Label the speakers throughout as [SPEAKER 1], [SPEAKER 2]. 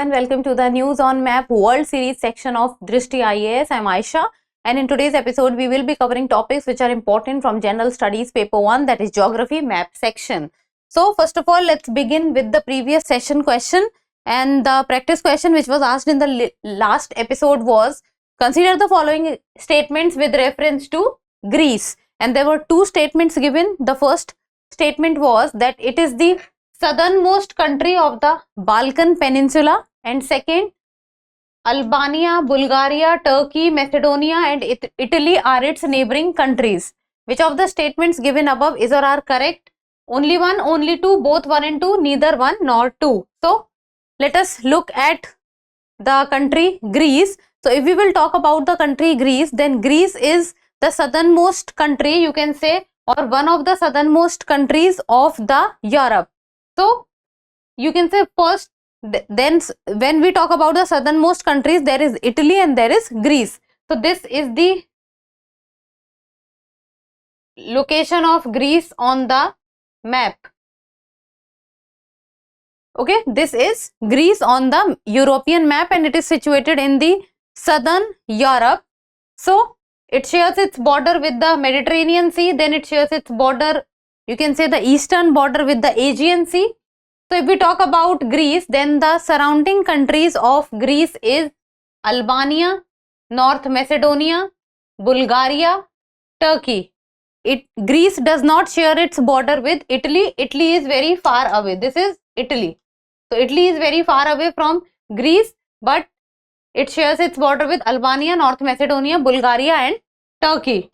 [SPEAKER 1] and welcome to the News on Map World Series section of Drishti IAS. I'm Aisha, and in today's episode we will be covering topics which are important from General Studies Paper 1, that is Geography Map section. So first of all, let's begin with the previous session question, and the practice question which was asked in the last episode was, consider the following statements with reference to Greece. And there were two statements given. The first statement was that it is the southernmost country of the Balkan Peninsula, and second, Albania, Bulgaria, Turkey, Macedonia and Italy are its neighboring countries. Which of the statements given above is or are correct? Only one, only two, both one and two, neither one nor two. So let us look at the country Greece. So if we will talk about the country Greece, then Greece is the southernmost country, you can say, or one of the southernmost countries of the Europe. So you can say first, then when we talk about the southernmost countries, there is Italy and there is Greece. So this is the location of Greece on the map. Okay, this is Greece on the European map and it is situated in the southern Europe. So it shares its border with the Mediterranean Sea, then it shares its border, you can say the eastern border with the Aegean Sea. So if we talk about Greece, then the surrounding countries of Greece is Albania, North Macedonia, Bulgaria, Turkey. Greece does not share its border with Italy. Italy is very far away. This is Italy. So Italy is very far away from Greece, but it shares its border with Albania, North Macedonia, Bulgaria and Turkey.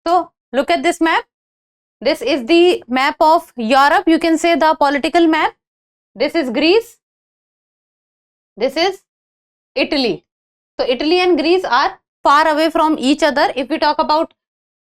[SPEAKER 1] So look at this map. This is the map of Europe. You can say the political map. This is Greece. This is Italy. So Italy and Greece are far away from each other. If we talk about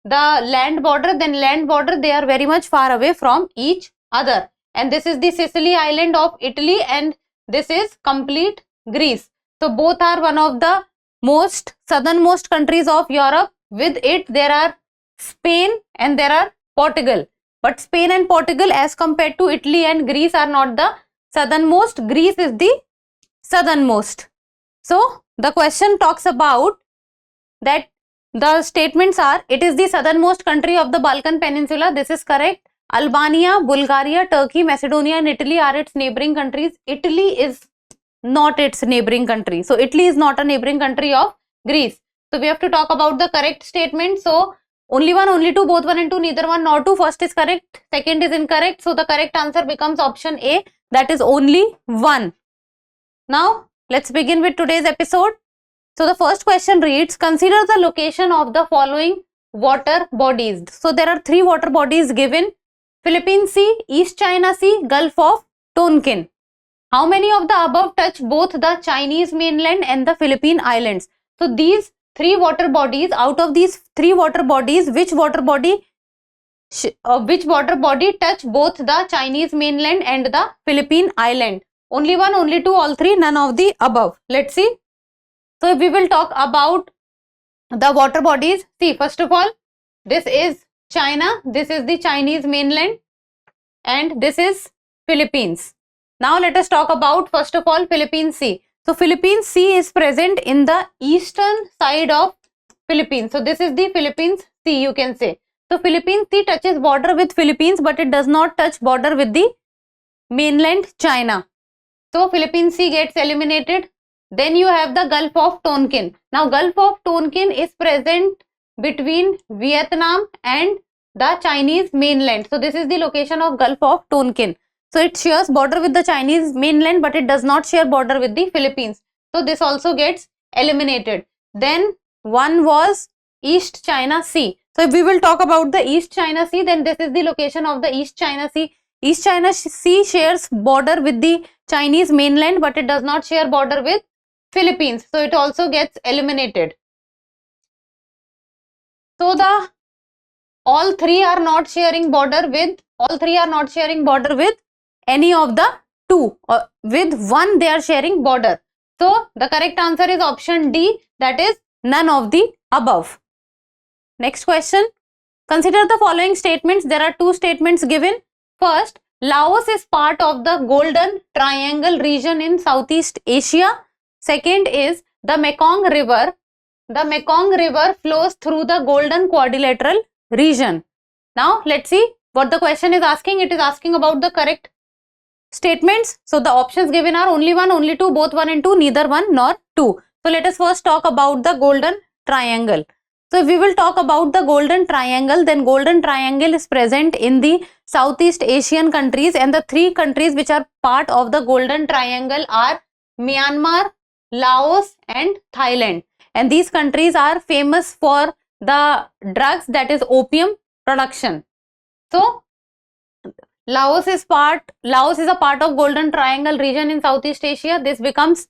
[SPEAKER 1] the land border, then land border, they are very much far away from each other. And this is the Sicily island of Italy and this is complete Greece. So both are one of the most southernmost countries of Europe. With it, there are Spain and there are Portugal. But Spain and Portugal as compared to Italy and Greece are not the southernmost. Greece is the southernmost. So the question talks about that the statements are, it is the southernmost country of the Balkan Peninsula. This is correct. Albania, Bulgaria, Turkey, Macedonia and Italy are its neighboring countries. Italy is not its neighboring country. So Italy is not a neighboring country of Greece. So we have to talk about the correct statement. So only one, only two, both one and two, neither one nor two. First is correct, second is incorrect. So the correct answer becomes option A, that is only one. Now let's begin with today's episode. So the first question reads, consider the location of the following water bodies. So there are three water bodies given: Philippine Sea, East China Sea, Gulf of Tonkin. How many of the above touch both the Chinese mainland and the Philippine Islands? So these three water bodies, out of these three water bodies, which water body touch both the Chinese mainland and the Philippine Island? Only one, only two, all three, none of the above. Let's see. So if we will talk about the water bodies, see, first of all, this is China, this is the Chinese mainland and this is Philippines. Now let us talk about first of all Philippine Sea. So Philippine Sea is present in the eastern side of Philippines. So this is the Philippines Sea, you can say. So Philippine Sea touches border with Philippines, but it does not touch border with the mainland China. So Philippine Sea gets eliminated. Then you have the Gulf of Tonkin. Now Gulf of Tonkin is present between Vietnam and the Chinese mainland. So this is the location of Gulf of Tonkin. So it shares border with the Chinese mainland, but it does not share border with the Philippines. So this also gets eliminated. Then one was East China Sea. So if we will talk about the East China Sea, then this is the location of the East China Sea. East China Sea shares border with the Chinese mainland, but it does not share border with Philippines. So it also gets eliminated. So all three are not sharing border with any of the two. With one they are sharing border. So the correct answer is option D, that is none of the above. Next question. Consider the following statements. There are two statements given. First, Laos is part of the Golden Triangle region in Southeast Asia. Second is the Mekong River. The Mekong River flows through the Golden Quadrilateral region. Now let's see what the question is asking. It is asking about the correct statements. So the options given are only 1, only 2, both 1 and 2, neither 1 nor 2. So let us first talk about the Golden Triangle. So if we will talk about the Golden Triangle, then Golden Triangle is present in the Southeast Asian countries, and the 3 countries which are part of the Golden Triangle are Myanmar, Laos and Thailand. And these countries are famous for the drugs, that is opium production. So Laos is a part of Golden Triangle region in Southeast Asia. This becomes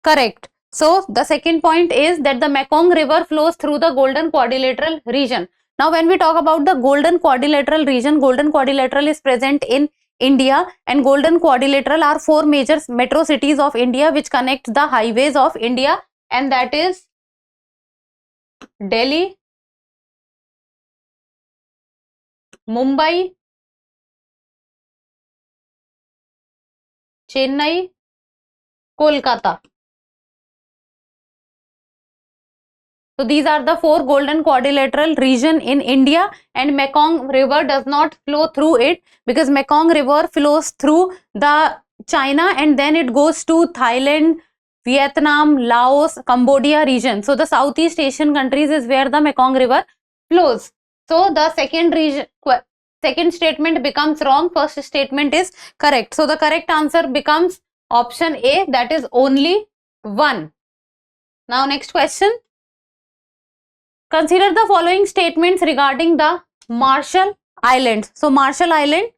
[SPEAKER 1] correct. So the second point is that the Mekong River flows through the Golden Quadrilateral region. Now when we talk about the Golden Quadrilateral region, Golden Quadrilateral is present in India, and Golden Quadrilateral are 4 major metro cities of India which connect the highways of India, and that is Delhi, Mumbai, Chennai, Kolkata. So these are the 4 Golden Quadrilateral region in India, and Mekong River does not flow through it because Mekong River flows through the China and then it goes to Thailand, Vietnam, Laos, Cambodia region. So the Southeast Asian countries is where the Mekong River flows. So the second statement becomes wrong. First statement is correct. So the correct answer becomes option A, that is only 1. Now next question. Consider the following statements regarding the Marshall Islands. So Marshall Island,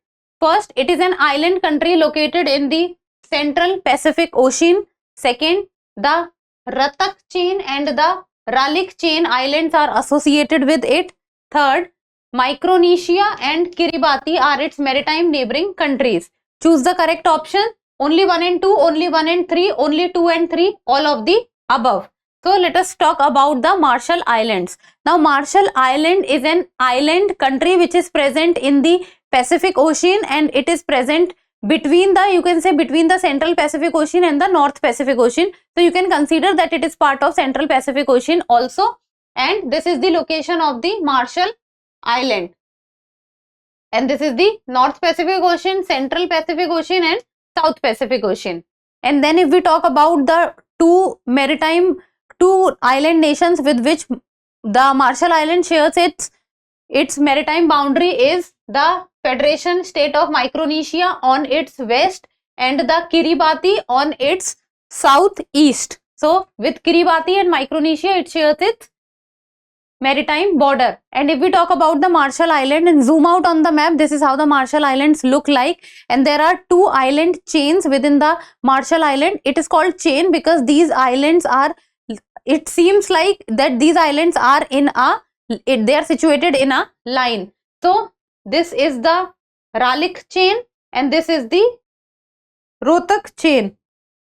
[SPEAKER 1] first, it is an island country located in the Central Pacific Ocean. Second, the Ratak chain and the Ralik chain islands are associated with it. Third, Micronesia and Kiribati are its maritime neighboring countries. Choose the correct option. Only 1 and 2, only 1 and 3, only 2 and 3, all of the above. So let us talk about the Marshall Islands. Now Marshall Island is an island country which is present in the Pacific Ocean, and it is present between the, you can say, between the Central Pacific Ocean and the North Pacific Ocean. So you can consider that it is part of Central Pacific Ocean also, and this is the location of the Marshall Island. And this is the North Pacific Ocean, Central Pacific Ocean and South Pacific Ocean. And then if we talk about the two island nations with which the Marshall Island shares its maritime boundary is the Federation State of Micronesia on its west and the Kiribati on its southeast. So with Kiribati and Micronesia, it shares its maritime border. And if we talk about the Marshall Island and zoom out on the map, this is how the Marshall Islands look like, and there are 2 island chains within the Marshall Island. It is called chain because these islands are, it seems like that these islands are in a, they are situated in a line. So this is the Ralik chain and this is the Rohtak chain.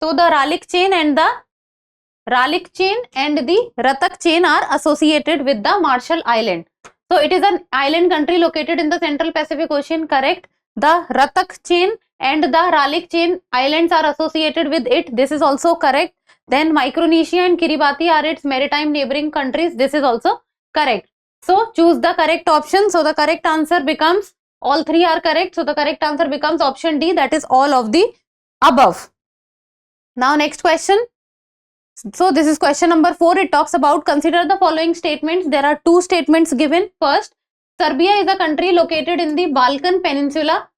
[SPEAKER 1] So the Ralik chain and the Ratak chain are associated with the Marshall Island. So it is an island country located in the Central Pacific Ocean, correct. The Ratak chain and the Ralik chain islands are associated with it. This is also correct. Then Micronesia and Kiribati are its maritime neighboring countries. This is also correct. So choose the correct option. So the correct answer becomes, all 3 are correct. So the correct answer becomes option D, that is all of the above. Now next question. So this is question number 4. It talks about, consider the following statements. There are 2 statements given. First, Serbia is a country located in the Balkan Peninsula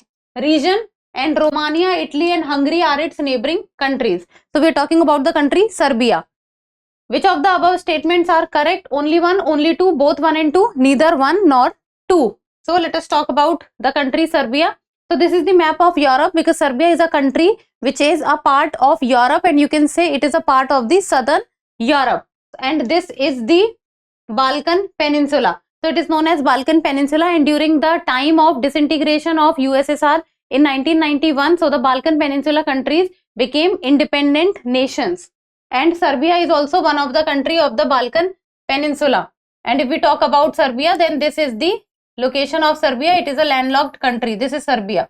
[SPEAKER 1] region, and Romania, Italy and Hungary are its neighboring countries. So we are talking about the country Serbia. Which of the above statements are correct? Only 1, only 2, both 1 and 2, neither 1 nor 2. So let us talk about the country Serbia. So this is the map of Europe because Serbia is a country which is a part of Europe, and you can say it is a part of the southern Europe. And this is the Balkan Peninsula. So it is known as Balkan Peninsula, and during the time of disintegration of USSR in 1991, so the Balkan Peninsula countries became independent nations. And Serbia is also one of the country of the Balkan Peninsula. And if we talk about Serbia, then this is the location of Serbia. It is a landlocked country. This is Serbia.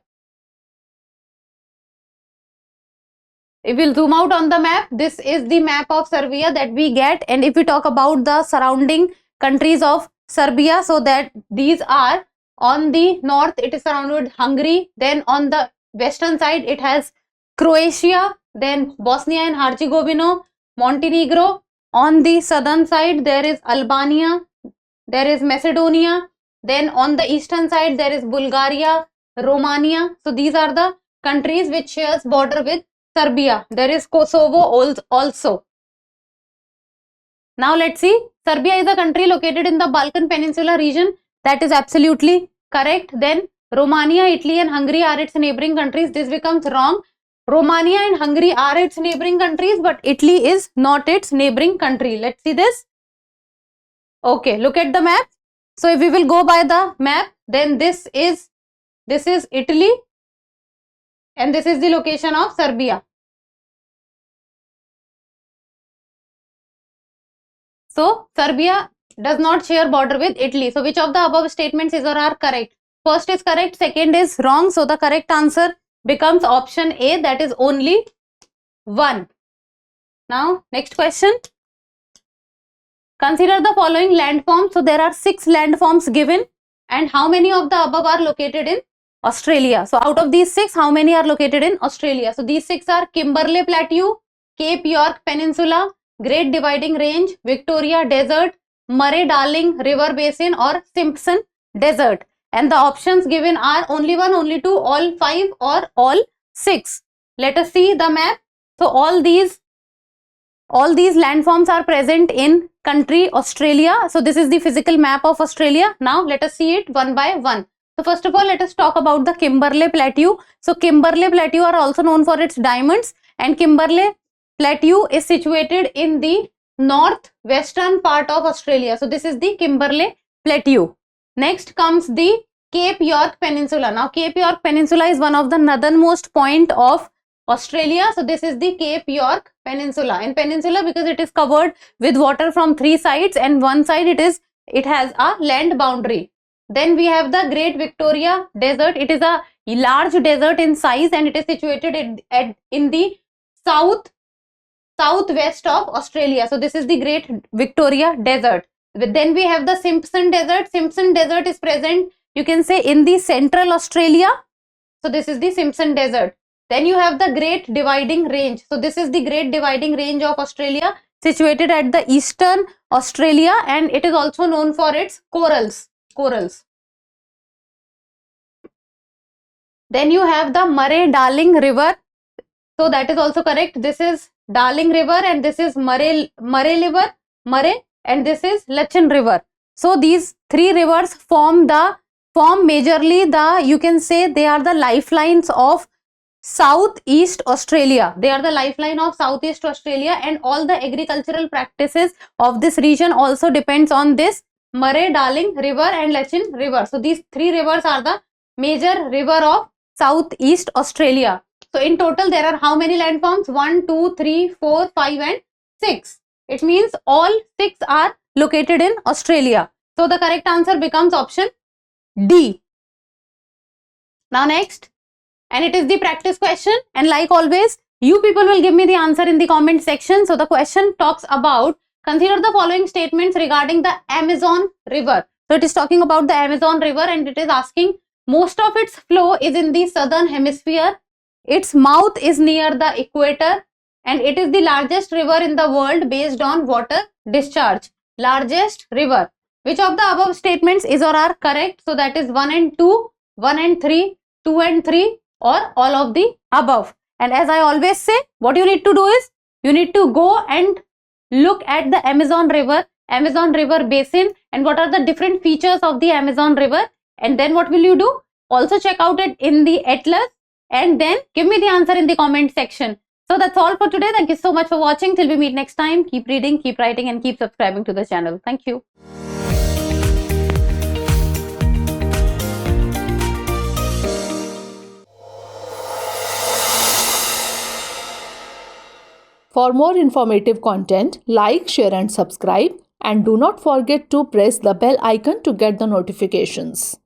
[SPEAKER 1] If we'll zoom out on the map, this is the map of Serbia that we get. And if we talk about the surrounding countries of Serbia, so that these are on the north, it is surrounded with Hungary. Then on the western side, it has Croatia, then Bosnia and Herzegovina, Montenegro. On the southern side, there is Albania, there is Macedonia. Then on the eastern side, there is Bulgaria, Romania. So these are the countries which shares border with Serbia. There is Kosovo also. Now let's see. Serbia is a country located in the Balkan Peninsula region. That is absolutely correct. Then Romania, Italy and Hungary are its neighboring countries. This becomes wrong. Romania and Hungary are its neighboring countries, but Italy is not its neighboring country. Let's see this. Okay, look at the map. So if we will go by the map, then this is Italy and this is the location of Serbia. So Serbia does not share border with Italy. So which of the above statements is or are correct? First is correct, second is wrong. So the correct answer becomes option A, that is only 1. Now next question. Consider the following landforms. So there are 6 landforms given, and how many of the above are located in Australia? So out of these 6, how many are located in Australia? So these 6 are Kimberley Plateau, Cape York Peninsula, Great Dividing Range, Victoria Desert, Murray-Darling River Basin or Simpson Desert. And the options given are only 1, only 2, all 5 or all 6. Let us see the map. So all these landforms are present in country Australia. So this is the physical map of Australia. Now let us see it one by one. So first of all, let us talk about the Kimberley Plateau. So Kimberley Plateau are also known for its diamonds, and Kimberley Plateau is situated in the northwestern part of Australia. So this is the Kimberley Plateau. Next comes the Cape York Peninsula. Now Cape York Peninsula is one of the northernmost point of Australia. So this is the Cape York Peninsula. And peninsula because it is covered with water from 3 sides, and one side it has a land boundary. Then we have the Great Victoria Desert. It is a large desert in size, and it is situated in the southwest of Australia. So this is the Great Victoria Desert. Then we have the Simpson Desert. Simpson Desert is present, you can say, in the central Australia. So this is the Simpson Desert. Then you have the Great Dividing Range. So this is the Great Dividing Range of Australia, situated at the eastern Australia, and it is also known for its corals. Then you have the Murray-Darling River. So that is also correct. This is Darling River, and this is Murray River, and this is Lachin River. So these 3 rivers form majorly you can say they are the lifelines of Southeast Australia. They are the lifeline of Southeast Australia, and all the agricultural practices of this region also depends on this Murray-Darling River and Lachin River. So these 3 rivers are the major river of Southeast Australia. So in total there are how many landforms? 1, 2, 3, 4, 5 and 6. It means all 6 are located in Australia. So the correct answer becomes option D. Now next, and it is the practice question, and like always you people will give me the answer in the comment section. So the question talks about, consider the following statements regarding the Amazon River. So it is talking about the Amazon River, and it is asking, most of its flow is in the southern hemisphere, its mouth is near the equator, and it is the largest river in the world based on water discharge. Largest river. Which of the above statements is or are correct? So that is 1 and 2, 1 and 3, 2 and 3, or all of the above. And as I always say, what you need to do is, you need to go and look at the Amazon River basin, and what are the different features of the Amazon River, and then what will you do? Also check out it in the atlas, and then give me the answer in the comment section. So that's all for today. Thank you so much for watching. Till we meet next time, keep reading, keep writing, and keep subscribing to the channel. Thank you.
[SPEAKER 2] For more informative content, like, share and subscribe, and do not forget to press the bell icon to get the notifications.